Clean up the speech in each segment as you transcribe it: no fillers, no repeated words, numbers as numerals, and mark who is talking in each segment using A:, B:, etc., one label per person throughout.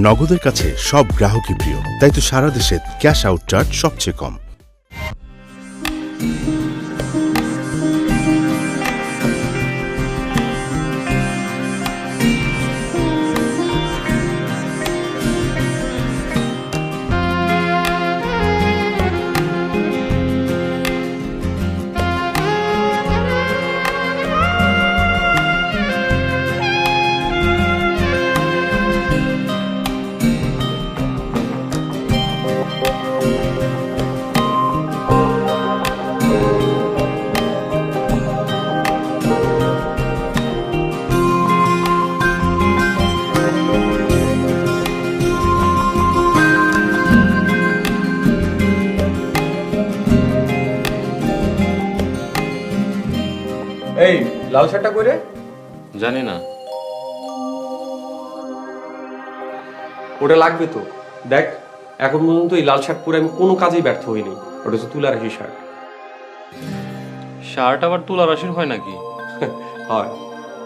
A: নগদের কাছে সব গ্রাহকই প্রিয়, তাই তো সারা দেশে ক্যাশ আউট চার্জ সবচেয়ে কম।
B: এই লাল শার্টটা কই রে?
C: জানি না।
B: ওটা লাগবে তো। দেখ, এখন পর্যন্ত এই লাল শার্ট পরে আমি কোনো কাজেই ব্যর্থ হইনি। ওটা হচ্ছে তুলা রাশি শার্ট।
C: শার্ট আবার তুলা রাশির হয় নাকি?
B: হয়,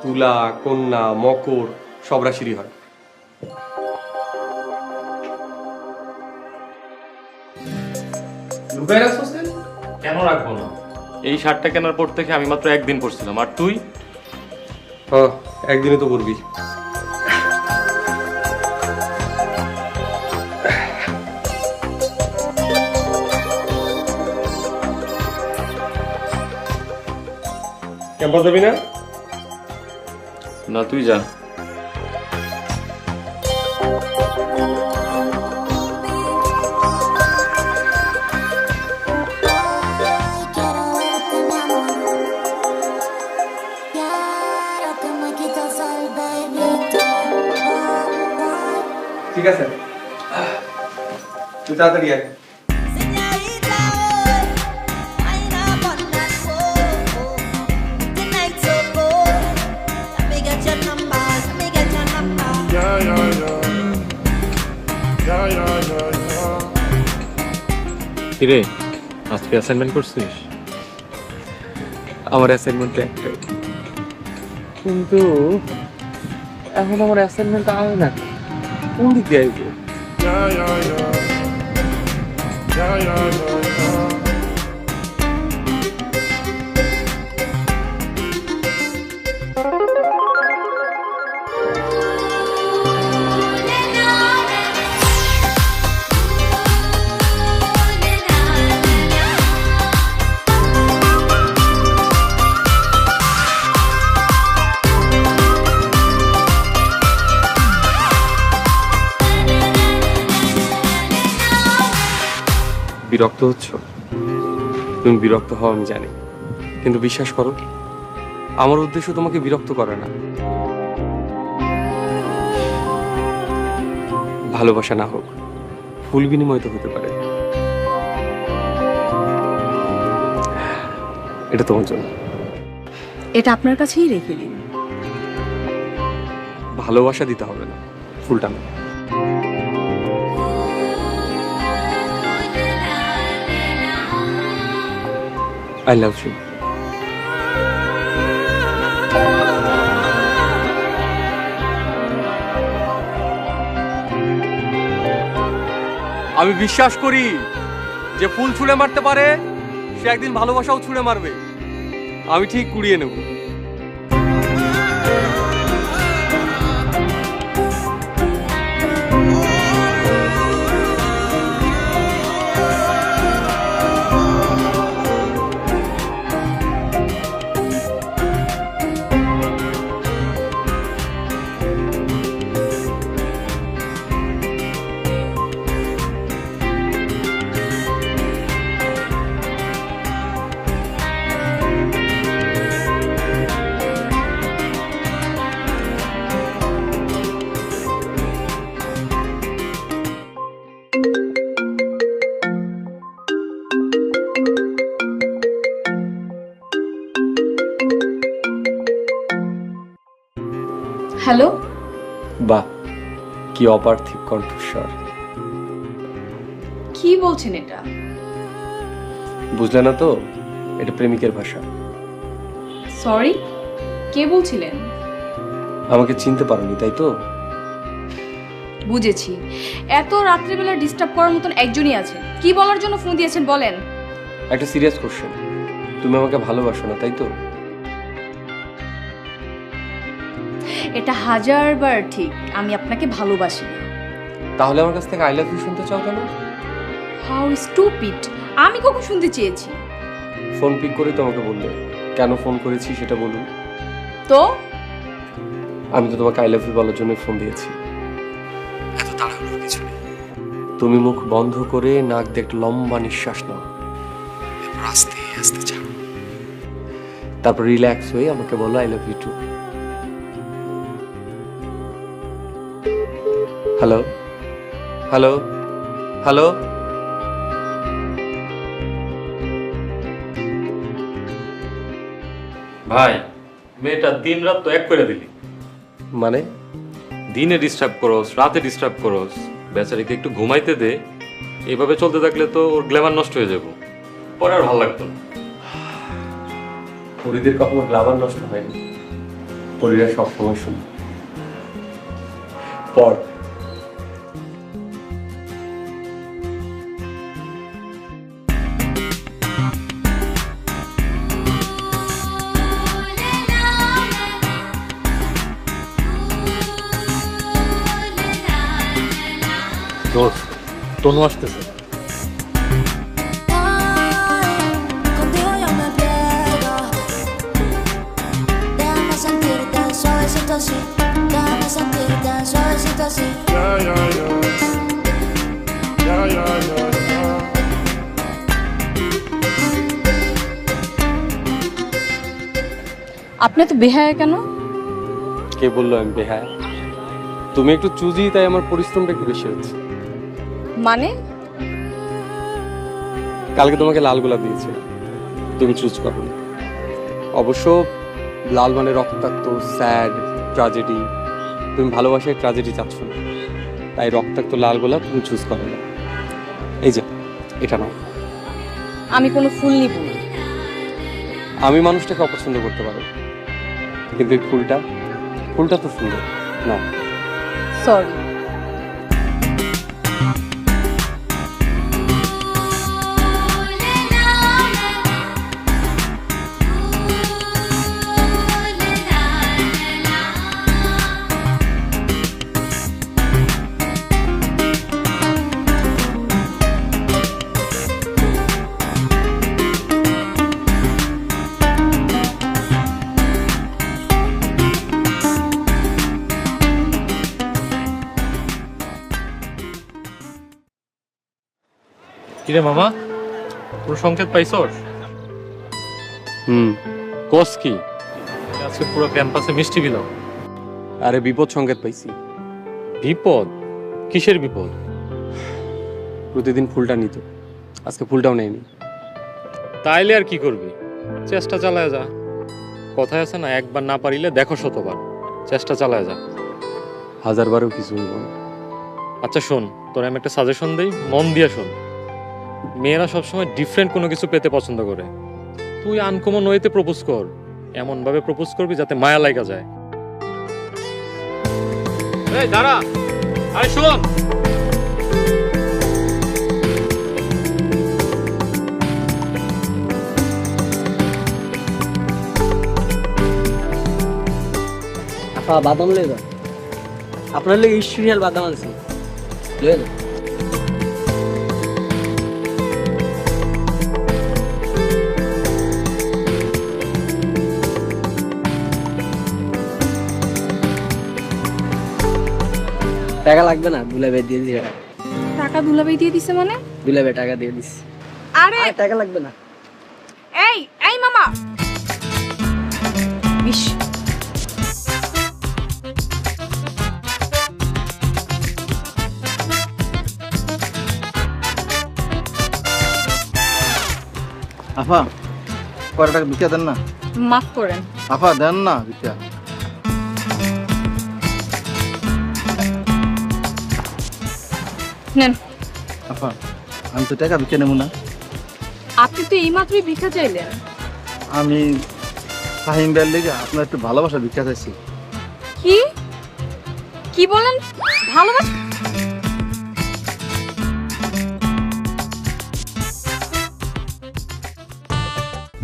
B: তুলা, কন্যা, মকর সব রাশিরই হয়। লুকাই রাখছিস কেন?
C: কেন রাখবো না? এই শার্টটা কেনার পর থেকে আমি মাত্র একদিন পরছিলাম, আর তুই?
B: হ্যাঁ, একদিনে তো পরবি। ক্যাম্পাস যাবি না?
C: না, তুই যা।
B: ঠিক আছে, তুই তাড়াতাড়ি আয়।
C: কিরে, আজকে অ্যাসাইনমেন্ট করছিস?
B: আমার অ্যাসাইনমেন্ট একটাই, কিন্তু এখন আমার অ্যাসাইনমেন্ট আয় না, কোন দিক দিয়ে আসবে? বিরক্ত হচ্ছ? তুমি বিরক্ত হও আমি জানি, কিন্তু বিশ্বাস করো, আমার উদ্দেশ্য তোমাকে বিরক্ত করে না। ভালোবাসা না হোক, ফুল বিনিময় তো হতে পারে। এটা তোমার জন্য।
D: এটা আপনার কাছেই রেখে দিন।
B: ভালোবাসা দিতে হবে না, ফুলটা না। I love you. আমি বিশ্বাস করি যে ফুল ছুঁড়ে মারতে পারে সে একদিন ভালোবাসাও ছুঁড়ে মারবে। আমি ঠিক কুড়িয়ে নেব।
D: হ্যালো,
B: বাহ, কি অপার্থিব কণ্ঠস্বর।
D: কি বলছেন এটা?
B: বুঝলে না তো, এটা প্রেমিকের ভাষা।
D: সরি, কে বলছিলেন?
B: আমাকে চিনতে পারোনি তাই তো?
D: বুঝেছি, এত রাত্রিবেলা ডিস্টার্ব করার মতন একজনই আছে। কি বলার জন্য ফোন দিয়েছেন বলেন।
B: একটা সিরিয়াস কোশ্চেন, তুমি আমাকে ভালোবাসো না তাই তো?
D: এটা হাজারবার ঠিক, আমি আপনাকে ভালোবাসি না।
B: তাহলে আমার কাছ থেকে আই লাভ ইউ শুনতে চাও কেন?
D: How stupid! আমি কখন শুনতে চেয়েছি?
B: ফোন পিক করে তোমাকে বললে, কেন ফোন করেছি সেটা বলুন।
D: তো
B: আমি তো তোমাকে আই লাভ ইউ বলার জন্য ফোন দিয়েছি। এত তাড়াহুড়োর কিছু নেই। তুমি মুখ বন্ধ করে নাক দিয়ে একটা লম্বা নিঃশ্বাস নাও, এরপর আস্তে আস্তে ছাড়ো, তারপর রিল্যাক্স হয়ে আমাকে বলো I love you too. Hello hello hello.
C: ভাই, মেয়েটা দিন রাত তো এক করে দিলি।
B: মানে
C: দিনে ডিস্টার্ব করোস, রাতে ডিস্টার্ব করোস, বেচারিকে একটু ঘুমাইতে দে। এইভাবে চলতে থাকলে তো ওর গ্ল্যামার নষ্ট হয়ে যাবো, পরে আর ভালো লাগতো না।
B: পরিদের কখনো গ্লামার নষ্ট হয়নি, পরিরা সবসময় শুনে। পর
C: দোস্ত, তনু আসতেছে।
E: Contigo yo me pierdo. Déjame sentir tan suavecito así. Déjame sentir tan suavecito así.
D: আপনি তো বেহায়া কেন?
B: কে বললো আমি বেহায়া? তুমি একটু চুজি, তাই আমার পরিশ্রমটা একটু বেশি হচ্ছে।
D: মানে
B: কালকে তোমাকে লাল গোলাপ দিয়েছে, তুমি চুজ করো। অবশ্য লাল মানে রক্তাক্ত, স্যাড, ট্র্যাজেডি। তুমি ভালোবাসায় ট্র্যাজেডি চাচ্ছ না, তাই রক্তাক্ত লাল গোলাপ তুমি চুজ করো না। এই যে এটা নাও।
D: আমি কোনো ফুল নিব না।
B: আমি মানুষটাকে অপছন্দ করতে পারো, কিন্তু এই ফুলটা তো সুন্দর না।
D: সরি।
C: কিরে মামা, তোর সংকেত পাইছস?
B: কোস কি?
C: আজকে পুরো ক্যাম্পাসে মিষ্টি দিলাম।
B: আরে বিপদ সংকেত পাইছি।
C: বিপদ? কিসের বিপদ?
B: প্রতিদিন ফুলটা নিত, আজকে ফুলটাও নেয়নি।
C: তাইলে আর কি করবি, চেষ্টা চালায় যা। কথায় আছে না, একবার না পারিলে দেখো শতবার। চেষ্টা চালায় যা।
B: হাজারবারও কিছু হইব না।
C: আচ্ছা শোন, তোর আমি একটা সাজেশন দেই, মন দিয়ে শোন। মেয়েরা সবসময় ডিফারেন্ট কোনো কিছু পেতে পছন্দ করে। তুই আনকমন ওয়েতে প্রপোজ কর, এমন ভাবে প্রপোজ করবি যাতে মায়া লাগা যায়। এই দাঁড়া, আরে শোন।
F: হ্যাঁ বাদাম লয়ে যান, আপনার লেগে স্পেশাল বাদাম আনছি, লয়ে যান। টাকা লাগবে না, দুলাভাই দিয়ে দিছে।
D: টাকা দুলাভাই দিয়ে দিছে মানে?
F: দুলাভাই টাকা দিয়ে দিছে।
D: আরে
F: আর টাকা লাগবে না।
D: এই এই মামা, ইস
G: আফা কয়টা টাকা ভিক্ষা দেন না?
D: মাফ করেন।
G: আফা দেন না ভিক্ষা।
D: নেন।
G: আফা আমি তো টাকা ভিক্ষা নেবো না।
D: আপনি তো এইমাত্রই ভিক্ষা চাইলেন।
G: আমি ফাহিম বের লেগে আপনার একটু ভালোবাসা ভিক্ষা চাইছি।
D: কি কি বলেন? ভালোবাসা?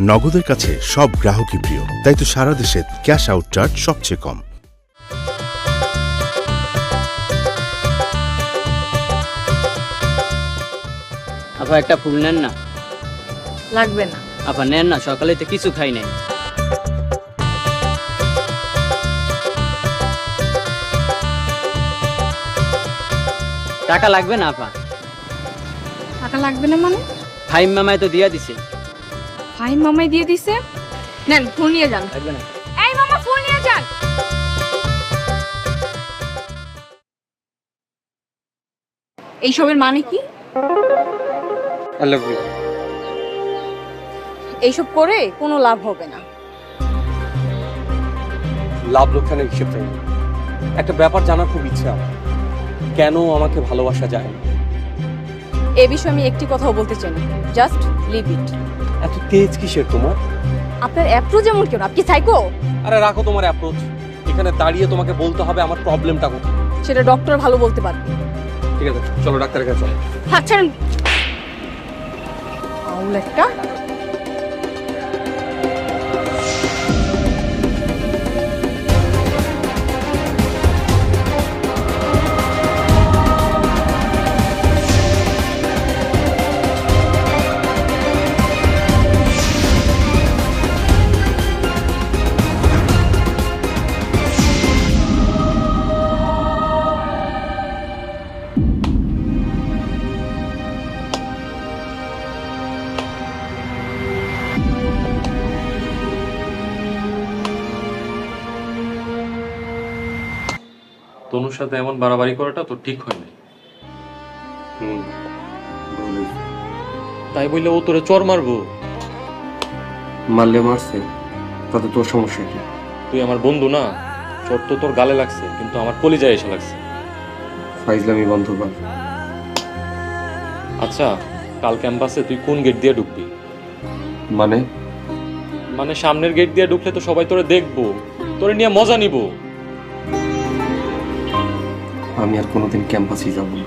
A: নগদের কাছে সব গ্রাহকই প্রিয়, তাই তো সারা দেশে ক্যাশ আউট চার্জ সবচেয়ে কম।
F: আপা একটা ফুল নেন না?
D: লাগবে না।
F: আপা নেন না, সকালে তো কিছু খাই নাই। টাকা লাগবে না আপা?
D: টাকা লাগবে না মানে?
F: ফাইম মামায় তো দিয়া দিছে।
D: ভাই মামাই দিয়ে দিছে? নেন, ফোন নিয়ে যান।
F: লাগবে না।
D: এই মামা, ফোন নিয়ে যান। এইসবের মানে কি?
B: I love you.
D: এইসব করে কোনো লাভ হবে না।
B: লাভ লোকসানের হিসেব চাই না। একটা ব্যাপার জানার খুব ইচ্ছা আমার, কেন আমাকে ভালোবাসা যায় না।
D: এ বিষয়ে আমি একটি কথাও বলতে চাই না। Just leave it.
B: এত তেজ কিসের তোমার?
D: আপনার অ্যাপ্রোচ যেমন কেন? আপনি সাইকো?
B: আরে রাখো তোমার অ্যাপ্রোচ, এখানে দাঁড়িয়ে তোমাকে বলতে হবে আমার প্রবলেমটা কোথায়।
D: সেটা ডক্টর ভালো বলতে পারবে।
B: ঠিক আছে, চলো ডাক্তারের কাছে চলো।
D: হ্যাঁ ছাড়ুন। আউল একটা।
C: তনুর সাথে এমন বাড়াবাড়ি করাটা তো ঠিক হয় নাই। তাই বললে ও তোরে চর মারবো?
B: মারলে মারছে, তাতে তোর সমস্যা কি?
C: তুই আমার বন্ধু না? চর তো তোর গালে লাগছে, কিন্তু আমার কলিজায় এসে লাগছে।
B: ফাইজলামি বন্ধ কর।
C: আচ্ছা, কাল ক্যাম্পাসে তুই কোন গেট দিয়ে ঢুকবি?
B: মানে?
C: মানে সামনের গেট দিয়ে ঢুকলে তো সবাই তোরে দেখবো, তোরে নিয়ে মজা নিব।
B: আমি আর কোনোদিন ক্যাম্পাসে যাব না।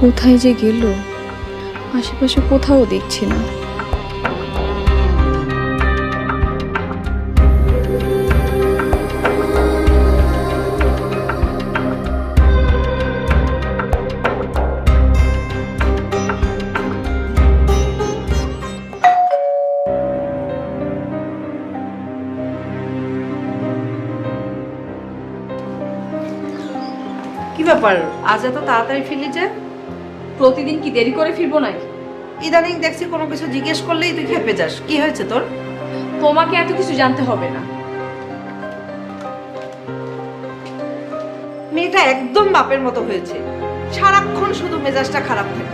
D: কোথায় যে গেল? আশেপাশে কোথাও দেখছি না।
H: কি ব্যাপার, আজ এত তাড়াতাড়ি ফিরলি যে?
D: প্রতিদিন কি দেরি করে ফিরবো নাকি?
H: ইদানিং দেখছি কোনো কিছু জিজ্ঞেস করলেই তুই খেপে যাস, কি হয়েছে তোর?
D: তোমাকে এত কিছু জানতে হবে না।
H: মেয়েটা একদম বাপের মতো হয়েছে, সারাক্ষণ শুধু মেজাজটা খারাপ থাকে।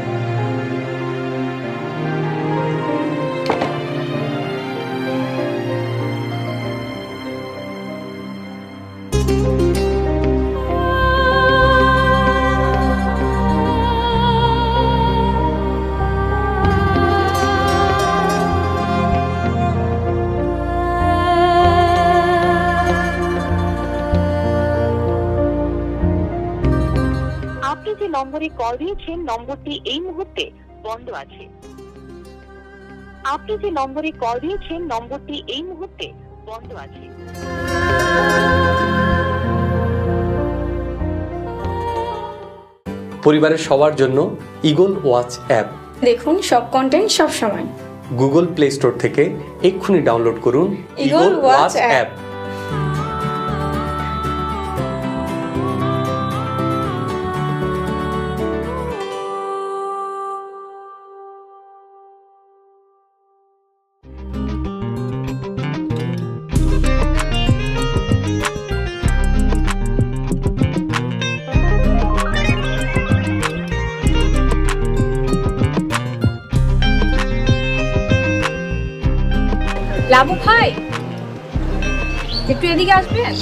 I: আপনি যে নম্বরে কল দিয়েছেন নম্বরটি এই মুহূর্তে বন্ধ আছে। আপনি যে নম্বরে কল দিয়েছেন নম্বরটি এই মুহূর্তে বন্ধ আছে।
B: পরিবারের সবার জন্য ইগল ওয়াচ অ্যাপ
D: দেখুন সব কন্টেন্ট সব সময়।
B: গুগল প্লে স্টোর থেকে এক্ষুনি ডাউনলোড করুন
D: ইগল ওয়াচ অ্যাপ। লাবু ভাই, একটু এদিকে আসবেন?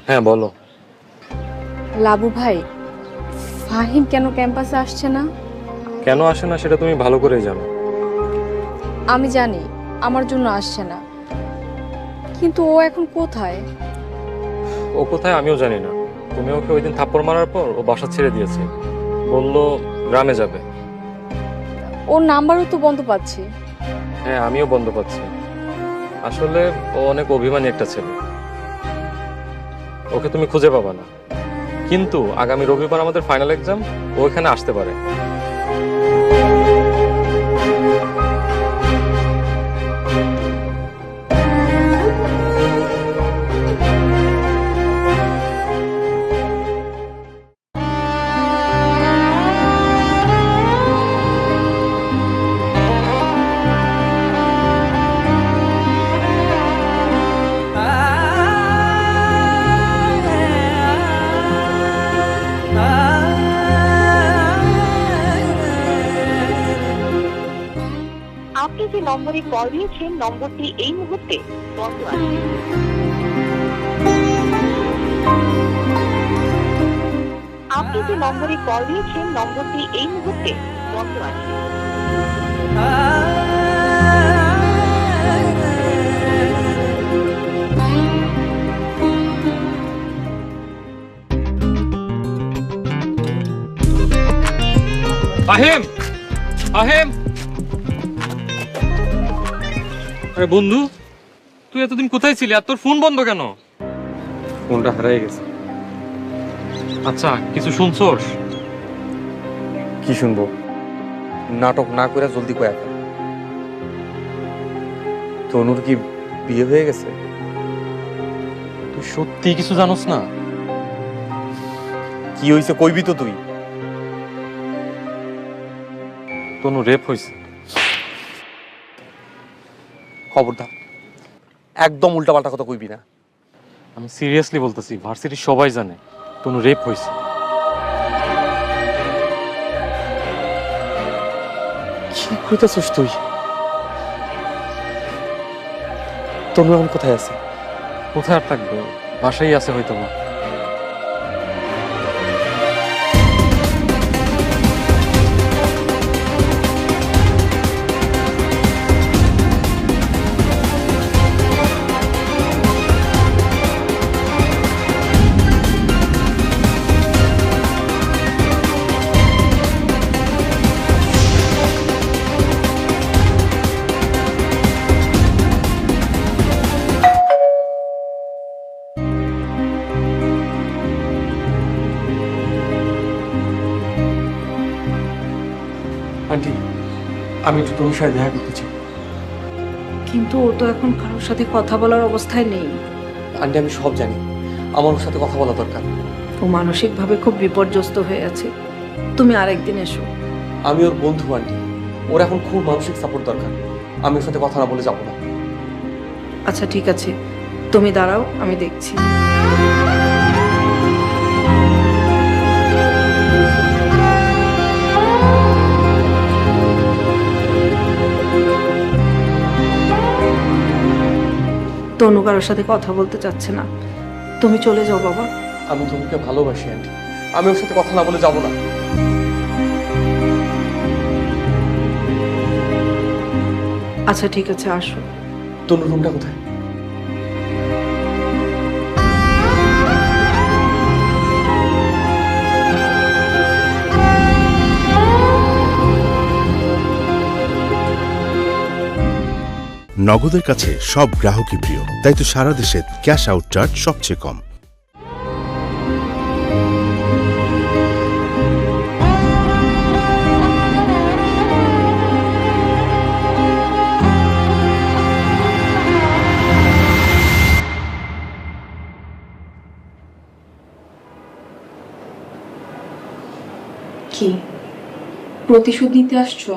C: হ্যাঁ বলো।
D: লাবু ভাই, ফাহিম কেন ক্যাম্পাসে আসছে না?
C: কেন আসে না সেটা তুমি ভালো করেই জানো।
D: আমি জানি আমার জন্য আসছে না, কিন্তু ও এখন কোথায়?
C: ও কোথায় আমিও জানি না। তুমি ওকে ওই দিন থাপ্পড় মারার পর ও বাসা ছেড়ে দিয়েছে, বললো গ্রামে যাবে।
D: ওর নাম্বারও তো বন্ধ পাচ্ছি।
C: হ্যাঁ আমিও বন্ধ পাচ্ছি। আসলে ও অনেক অভিমানী একটা ছেলে, ওকে তুমি খুঁজে পাবা না। কিন্তু আগামী রবিবার আমাদের ফাইনাল এক্সাম, ও এখানে আসতে পারে।
I: আপনি যে নম্বরে কল দিয়েছেন নম্বরটি এই মুহূর্তে বন্ধ আছে। আপনি যে নম্বরে কল দিয়েছেন নম্বরটি এই মুহূর্তে বন্ধ আছে।
C: আহিম, আহিম। আরে বন্ধু, তুই এতদিন কোথায় ছিলি আর তোর ফোন বন্ধ কেন?
B: ফোনটা হারিয়ে গেছে।
C: আচ্ছা কিছু শুনছোস?
B: কি শুনবো? নাটক না করে জলদি কয়া ফেল। তনুর কি বিয়ে হয়ে গেছে?
C: তুই সত্যি কিছু জানোস না?
B: কি হয়েছে কইবি তো তুই?
C: তনু রেপ হয়েছে।
B: খবরদার একদম উল্টাপাল্টা কথা কইবি না।
C: আমি সিরিয়াসলি বলতেছি, ভার্সিটির সবাই জানে তনু রেপ হয়েছে।
B: কি কইতাছিস তুই? তনু এখন কোথায় আছে?
C: কোথায় আর থাকবে, বাসায় আছে হয়তো বা।
B: আন্টি, আমি একটু তনুর সাথে দেখা করতে চাই।
H: কিন্তু ও তো এখন কারোর সাথে কথা বলার অবস্থায় নেই।
B: আন্টি আমি সব জানি, আমার ওর সাথে কথা বলা দরকার।
H: ও মানসিকভাবে খুব বিপর্যস্ত হয়ে আছে, তুমি আরেকদিন এসো।
B: আমি ওর বন্ধু আন্টি, ওর এখন খুব মানসিক সাপোর্ট দরকার। আমি ওর সাথে কথা না বলে যাবো না।
H: আচ্ছা ঠিক আছে, তুমি দাঁড়াও, আমি দেখছি। তনু কারোর সাথে কথা বলতে চাচ্ছে না, তুমি চলে যাও বাবা।
B: আমি তনুকে ভালোবাসি আন্টি, আমি ওর সাথে কথা না বলে যাবো না।
H: আচ্ছা ঠিক আছে, আসো।
B: তনুর রুমটা কোথায়?
A: নগদের কাছে সব গ্রাহকই প্রিয়, তাই তো সারা দেশে ক্যাশ আউট চার্জ সবচেয়ে কম।
D: কি প্রতিশোধ নিতে আসছো?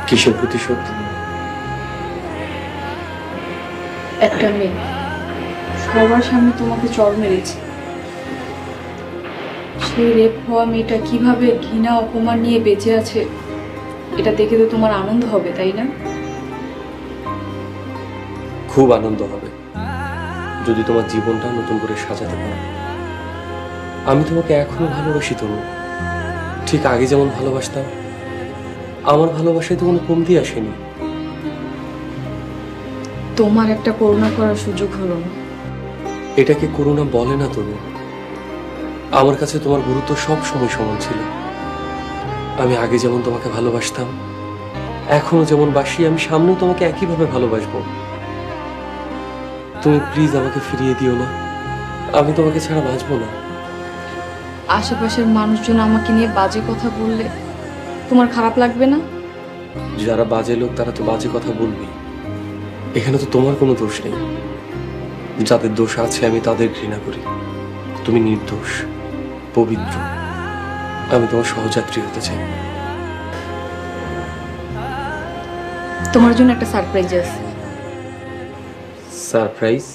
B: কিসের প্রতিশোধ?
D: একটা মেয়ে সবার সামনে তোমাকে চড় মেরেছে, সেই রেপ হওয়া মেয়েটা কিভাবে ঘৃণা অপমান নিয়ে বেঁচে আছে, এটা দেখে তো তোমার আনন্দ হবে, তাই না?
B: খুব আনন্দ হবে যদি তোমার জীবনটা নতুন করে সাজাতে পারো। আমি তোমাকে এখনো ভালোবাসি তনু, ঠিক আগে যেমন ভালোবাসতাম। আমার ভালোবাসায় তো কোনো কমতি আসেনি।
D: তোমার একটা করুণা করার সুযোগ হলো না।
B: এটাকে করুণা বলে না তনু। আমার কাছে তোমার গুরুত্ব সব সময় সমান ছিল। আমি আগে যেমন তোমাকে ভালোবাসতাম, এখনো যেমন বাসি, আমি সামনেও তোমাকে একইভাবে ভালোবাসবো। তুমি প্লিজ আমাকে ফিরিয়ে দিও না, আমি তোমাকে ছাড়া বাঁচবো না।
D: আশেপাশের মানুষজন আমাকে নিয়ে বাজে কথা বললে তোমার খারাপ লাগবে না?
B: যারা বাজে লোক তারা তো বাজে কথা বলবি, এখানে তো তোমার কোনো দোষ নেই। যাদের দোষ আছে আমি তাদের ঘৃণা করি। তুমি নির্দোষ, পবিত্র। আমি তোমার সহযাত্রী হতে চাই।
D: তোমার জন্য একটা সারপ্রাইজ আছে।
B: সারপ্রাইজ?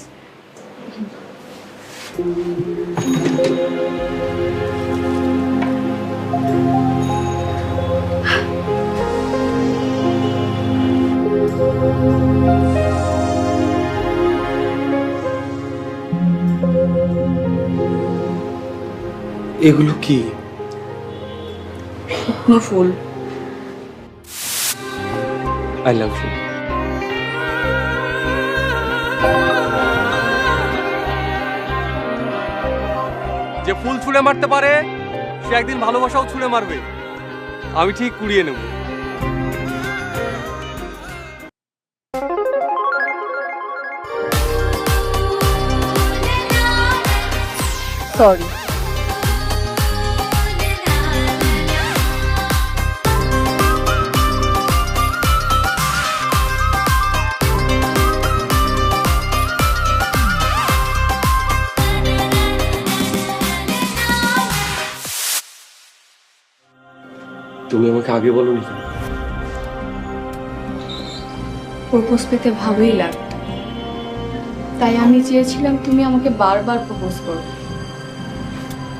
B: এগুলো কি?
D: শুকনো ফুল।
B: I love you. যে ফুল ছুঁড়ে মারতে পারে সে একদিন ভালোবাসাও ছুঁড়ে মারবে। আমি ঠিক কুড়িয়ে নেব।
D: সরি।
B: তুমি আমাকে আগে বলোনি কেন?
D: প্রপোজ পেতে ভালোই লাগতো, তাই আমি চেয়েছিলাম তুমি আমাকে বারবার প্রপোজ করো।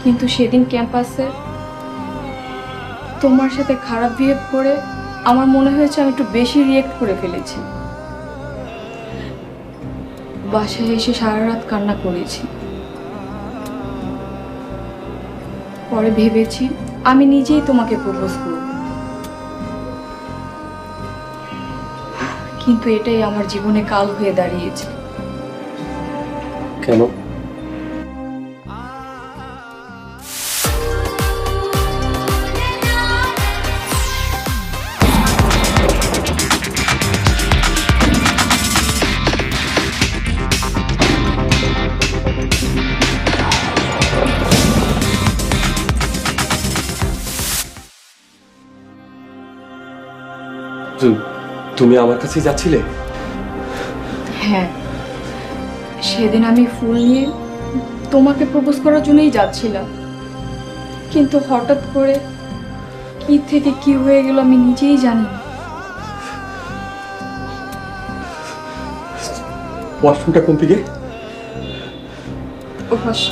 D: কিন্তু সেদিন ক্যাম্পাসে তোমার সাথে খারাপ বিহেভ করে আমার মনে হয়েছে আমি একটু বেশি রিয়েক্ট করে ফেলেছি। বাসায় এসে সারা রাত কান্না করেছি। পরে ভেবেছি আমি নিজেই তোমাকে প্রপোজ করব, কিন্তু এটাই আমার জীবনে কাল হয়ে দাঁড়িয়েছে।
B: কেন? তুমি আমার কাছেই যাচ্ছিলে?
D: হ্যাঁ, সেদিন আমি ফুল নিয়ে তোমাকে প্রপোজ করার জন্যই যাচ্ছিলাম, কিন্তু হঠাৎ করে কি থেকে কি হয়ে গেল আমি নিজেই জানি না।
B: ওয়াশরুমটা কোন দিকে?
D: অভ্যাস।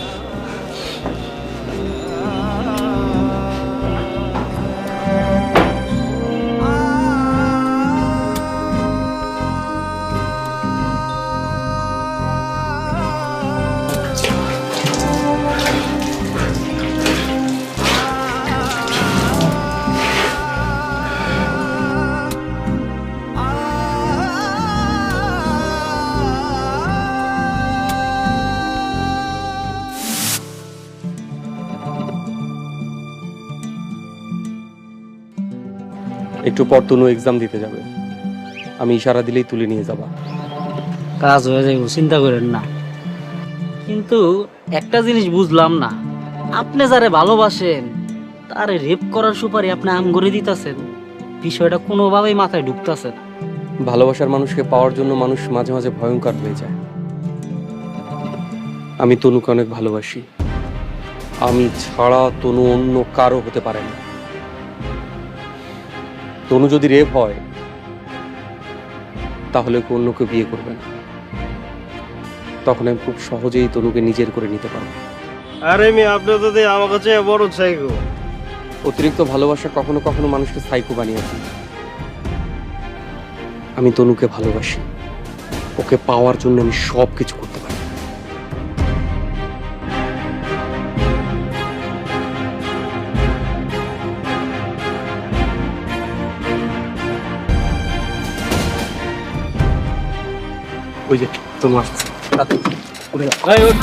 B: একটু পর তনু এক্সাম দিতে যাবে, আমি ইশারা দিলেই তুলে নিয়ে যাবা।
F: কাজ হয়ে যাইব, চিন্তা করেন না। কিন্তু একটা জিনিস বুঝলাম না, আপনি যারে ভালোবাসেন তারে রেপ করার সুপারি আপনি আম করে দিতেছেন, বিষয়টা কোনোভাবেই মাথায় ঢুকতেছে না।
B: ভালোবাসার মানুষকে পাওয়ার জন্য মানুষ মাঝে মাঝে ভয়ঙ্কর হয়ে যায়। আমি তনুকে অনেক ভালোবাসি, আমি ছাড়া তনু অন্য কারো হতে পারে না। তনু যদি রেপ হয় তাহলে ওকে অন্য কেউ বিয়ে করবে না, তখন আমি খুব সহজেই তনুকে নিজের করে নিতে পারবো।
G: আরে মেয়ে, আপনি যদি আমার কাছে বড় চাইগো।
B: অতিরিক্ত ভালোবাসা কখনো কখনো মানুষকে সাইকো বানিয়েছে। আমি তনুকে ভালোবাসি, ওকে পাওয়ার জন্য আমি সব কিছু করতে পারি। ওই যে তনু আসছে, তাড়াতাড়ি উঠে যাও।
F: এই ওঠ।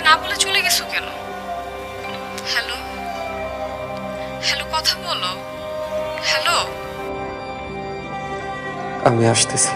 D: না বলে চলে গেছো কেন? হ্যালো হ্যালো, কথা বলো। হ্যালো,
B: আমি আসতেছি।